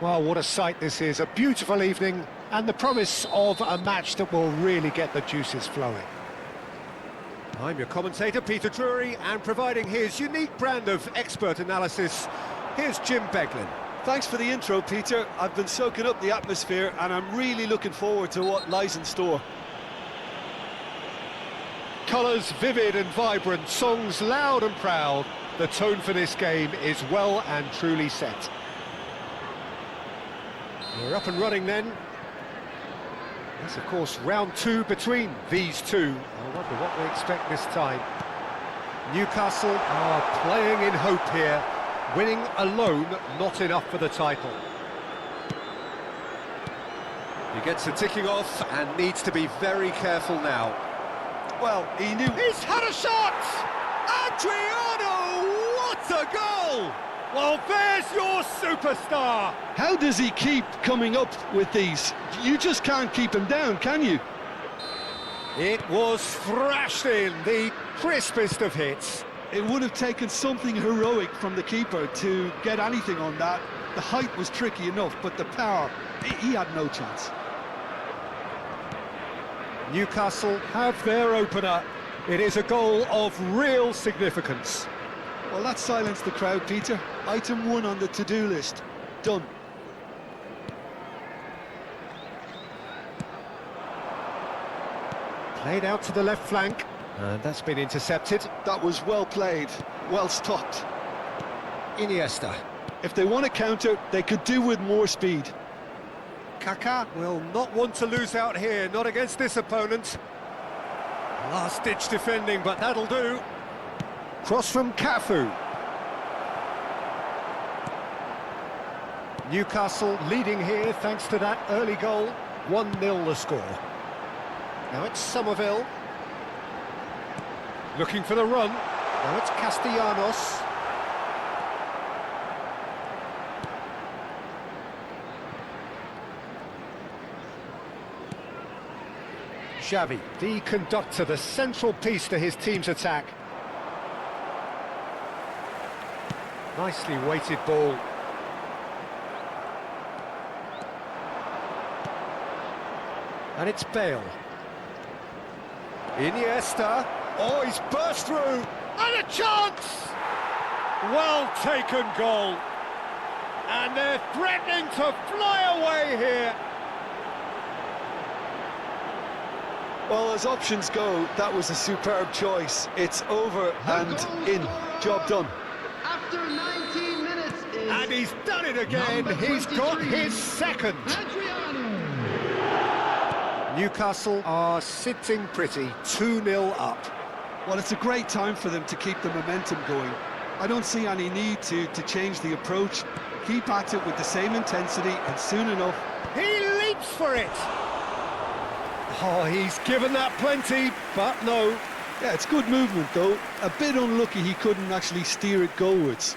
Well, what a sight this is. A beautiful evening and the promise of a match that will really get the juices flowing. I'm your commentator, Peter Drury, and providing his unique brand of expert analysis, here's Jim Beglin. Thanks for the intro, Peter. I've been soaking up the atmosphere and I'm really looking forward to what lies in store. Colours vivid and vibrant, songs loud and proud. The tone for this game is well and truly set. We're up and running then. That's, of course, round two between these two. I wonder what we expect this time. Newcastle are playing in hope here. Winning alone, not enough for the title. He gets the ticking off and needs to be very careful now. Well, he knew... He's had a shot! Adriano! What a goal! Well, there's your superstar! How does he keep coming up with these? You just can't keep him down, can you? It was thrashed in, the crispest of hits. It would have taken something heroic from the keeper to get anything on that. The height was tricky enough, but the power, he had no chance. Newcastle have their opener. It is a goal of real significance. Well, that silenced the crowd, Peter. Item 1 on the to-do list. Done. Played out to the left flank, and that's been intercepted. That was well played, well stopped. Iniesta. If they want to counter, they could do with more speed. Kaká will not want to lose out here, not against this opponent. Last-ditch defending, but that'll do. Cross from Cafu. Newcastle leading here thanks to that early goal. 1-0 the score. Now it's Somerville. Looking for the run. Now it's Castellanos. Xavi, the conductor, the central piece to his team's attack. Nicely weighted ball. And it's Bale. Iniesta. Oh, he's burst through. And a chance! Well taken goal. And they're threatening to fly away here. Well, as options go, that was a superb choice. It's over and in. Job done. After 19 minutes is And he's done it again. He's got his second. Adriano. Newcastle are sitting pretty, 2-0 up. Well, it's a great time for them to keep the momentum going. I don't see any need to change the approach. Keep at it with the same intensity, and soon enough... He leaps for it. Oh, he's given that plenty, but no. Yeah, it's good movement, though. A bit unlucky he couldn't actually steer it goalwards.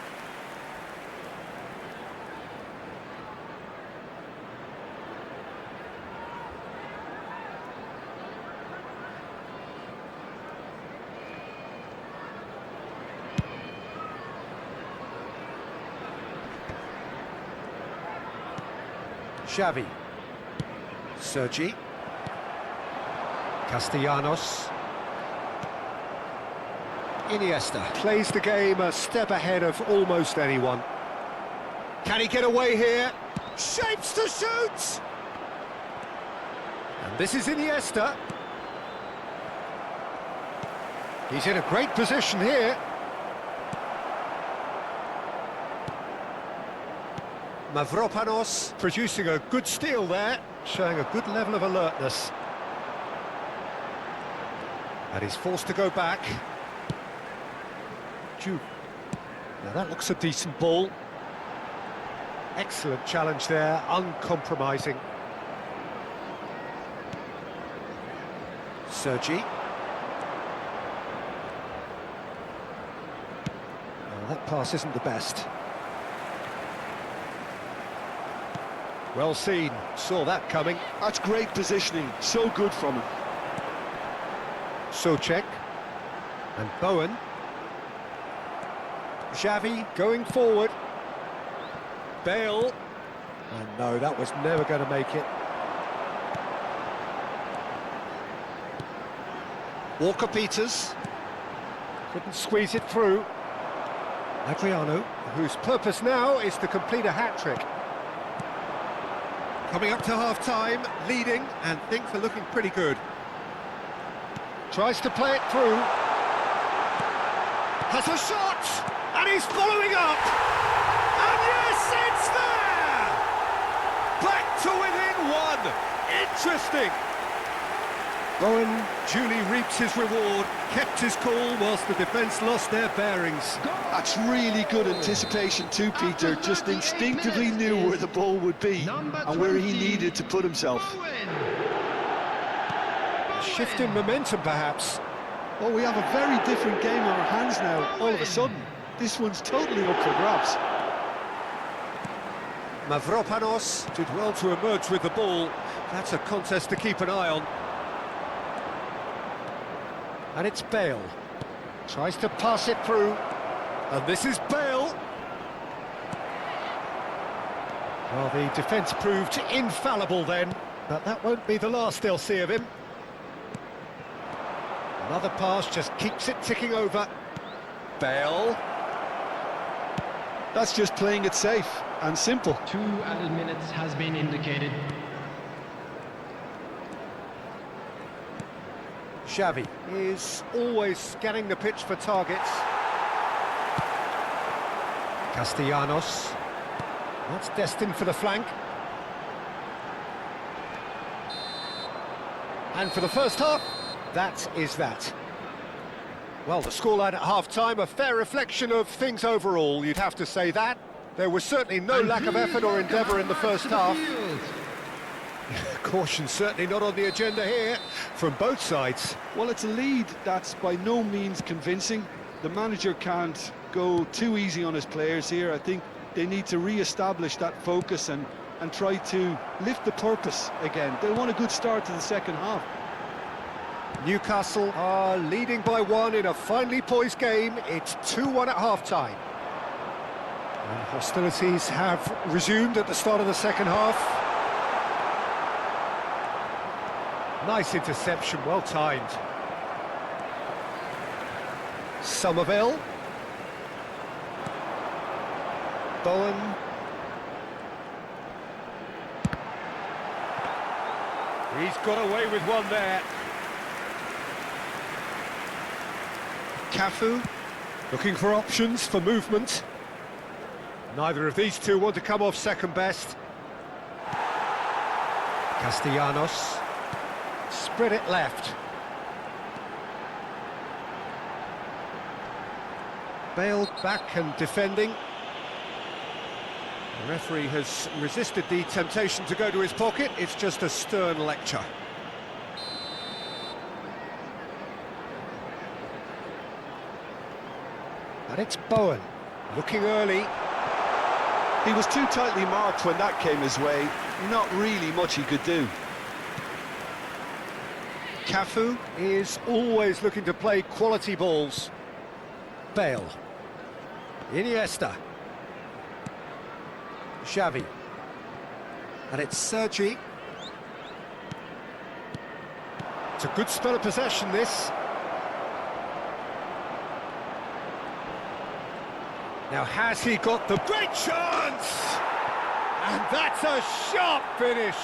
Xavi. Sergi. Castellanos. Iniesta plays the game a step ahead of almost anyone. Can he get away here? Shapes to shoot! And this is Iniesta. He's in a great position here. Mavropanos producing a good steal there, showing a good level of alertness. And he's forced to go back. Now that looks a decent ball. Excellent challenge there, uncompromising. Sergi. Well, that pass isn't the best. Well seen, saw that coming. That's great positioning, so good from him. Souček and Bowen. Xavi going forward. Bale. And no, that was never going to make it. Walker-Peters. Couldn't squeeze it through. Adriano, whose purpose now is to complete a hat-trick. Coming up to half-time, leading, and things are looking pretty good. Tries to play it through. Has a shot! And he's following up! And yes, it's there! Back to within one! Interesting! Bowen duly reaps his reward, kept his cool whilst the defence lost their bearings. That's really good anticipation too, Peter. Just instinctively knew where the ball would be and where he needed to put himself. A shift in momentum, perhaps. Well, we have a very different game on our hands now, all of a sudden. This one's totally up for grabs. Mavropanos did well to emerge with the ball. That's a contest to keep an eye on. And it's Bale. Tries to pass it through. And this is Bale. Well, the defence proved infallible then, but that won't be the last they'll see of him. Another pass just keeps it ticking over. Bale. That's just playing it safe and simple. 2 added minutes has been indicated. Xavi is always scanning the pitch for targets. Castellanos. That's destined for the flank. And for the first half, that is that. Well, the scoreline at half-time, a fair reflection of things overall, you'd have to say that. There was certainly no lack of effort or endeavour in the first half. Caution certainly not on the agenda here, from both sides. Well, it's a lead that's by no means convincing. The manager can't go too easy on his players here. I think they need to re-establish that focus and try to lift the purpose again. They want a good start to the second half. Newcastle are leading by 1 in a finely poised game. It's 2-1 at half-time. And hostilities have resumed at the start of the second half. Nice interception, well timed. Somerville. Bowen. He's got away with one there. Cafu, looking for options for movement. Neither of these two want to come off second best. Castellanos. Spread it left. Bale back and defending. The referee has resisted the temptation to go to his pocket. It's just a stern lecture. And it's Bowen, looking early. He was too tightly marked when that came his way. Not really much he could do. Cafu is always looking to play quality balls. Bale. Iniesta. Xavi. And it's Sergi. It's a good spell of possession, this. Now, has he got the great chance? And that's a sharp finish.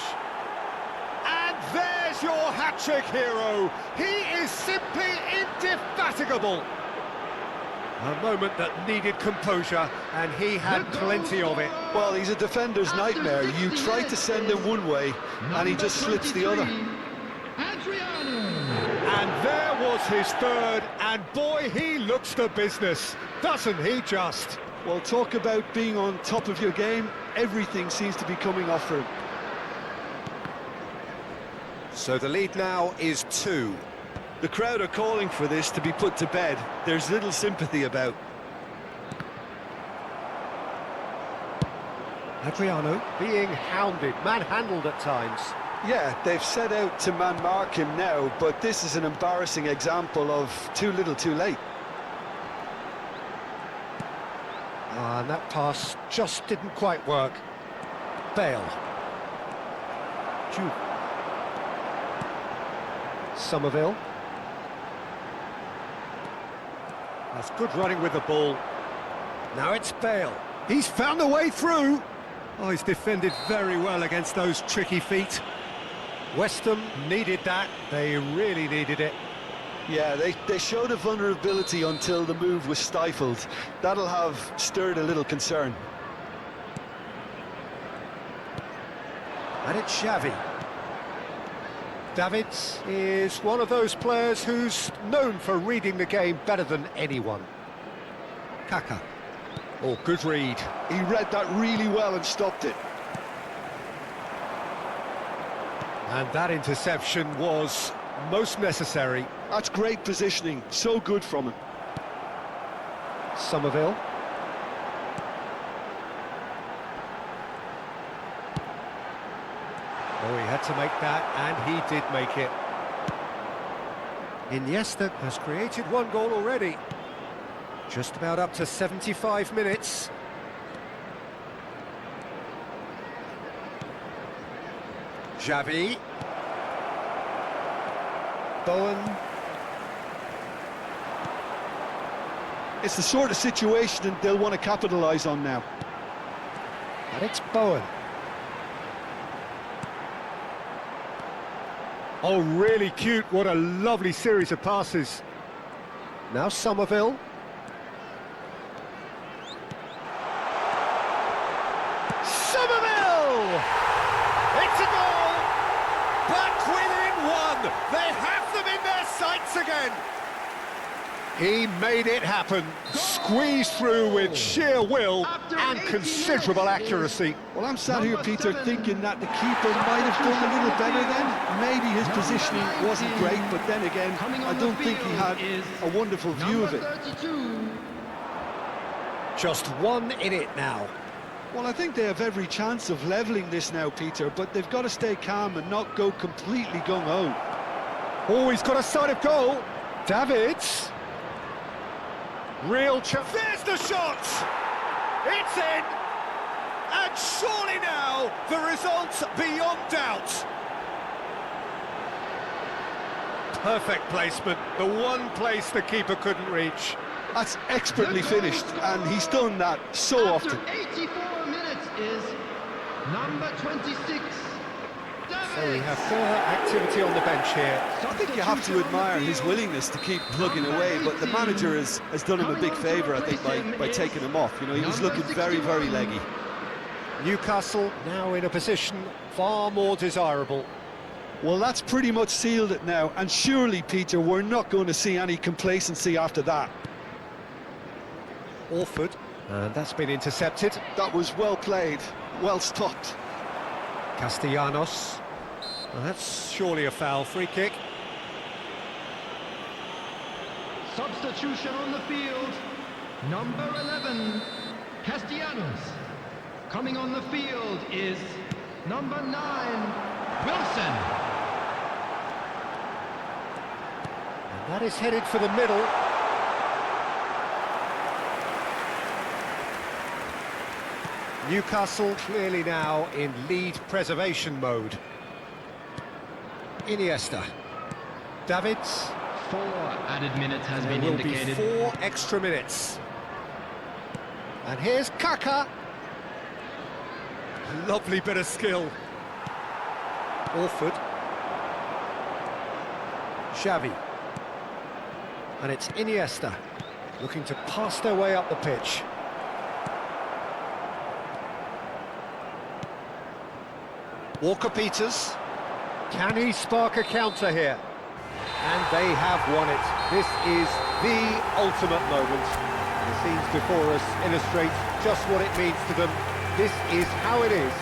And there's your hat-trick hero. He is simply indefatigable. A moment that needed composure, and he had plenty of it. Well, he's a defender's nightmare. You try to send him one way, and he just slips the other. And there was his third, and boy, he looks the business, doesn't he just? Well, talk about being on top of your game. Everything seems to be coming off for him. So the lead now is 2. The crowd are calling for this to be put to bed. There's little sympathy about. Adriano being hounded, manhandled at times. Yeah, they've set out to man-mark him now, but this is an embarrassing example of too little too late. And that pass just didn't quite work. Bale. Ju. Somerville. That's good running with the ball. Now it's Bale. He's found a way through. Oh, he's defended very well against those tricky feet. West Ham needed that. They really needed it. Yeah, they showed a vulnerability until the move was stifled. That'll have stirred a little concern. And it's Xavi. Davids is one of those players who's known for reading the game better than anyone. Kaka. Oh, good read. He read that really well and stopped it. And that interception was most necessary. That's great positioning, so good from him. Somerville. Oh, he had to make that, and he did make it. Iniesta has created one goal already. Just about up to 75 minutes. Xavi. Bowen. It's the sort of situation they'll want to capitalise on now. And it's Bowen. Oh, really cute. What a lovely series of passes. Now Somerville. Somerville! It's a goal! Back within one! They have them in their sights again! He made it happen. Squeezed through with sheer will and considerable accuracy. Well, I'm sat here, Peter, thinking that the keeper might have done a little better then. Maybe his positioning wasn't great, but then again, I don't think he had a wonderful view of it. Just one in it now. Well, I think they have every chance of levelling this now, Peter, but they've got to stay calm and not go completely gung-ho. Oh, he's got a sight of goal. Davids. Real chance. There's the shot! It's in! And surely now, the result's beyond doubt. Perfect placement, the one place the keeper couldn't reach. That's expertly finished, and he's done that so often. After 84 minutes is number 26. So we have further activity on the bench here. I think you have to admire his willingness to keep plugging away, but the manager has done him a big favour, I think, by taking him off. You know, he was looking very, very leggy. Newcastle now in a position far more desirable. Well, that's pretty much sealed it now, and surely, Peter, we're not going to see any complacency after that. Orford, and that's been intercepted. That was well played, well stopped. Castellanos. Well, that's surely a foul. Free kick. Substitution on the field. Number 11, Castellanos. Coming on the field is number 9, Wilson. And that is headed for the middle. Newcastle clearly now in lead preservation mode. Iniesta. Davids. 4 added minutes has been There will indicated. be 4 extra minutes. And here's Kaka. Lovely bit of skill. Orford. Xavi. And it's Iniesta looking to pass their way up the pitch. Walker-Peters. Can he spark a counter here? And they have won it. This is the ultimate moment. The scenes before us illustrate just what it means to them. This is how it is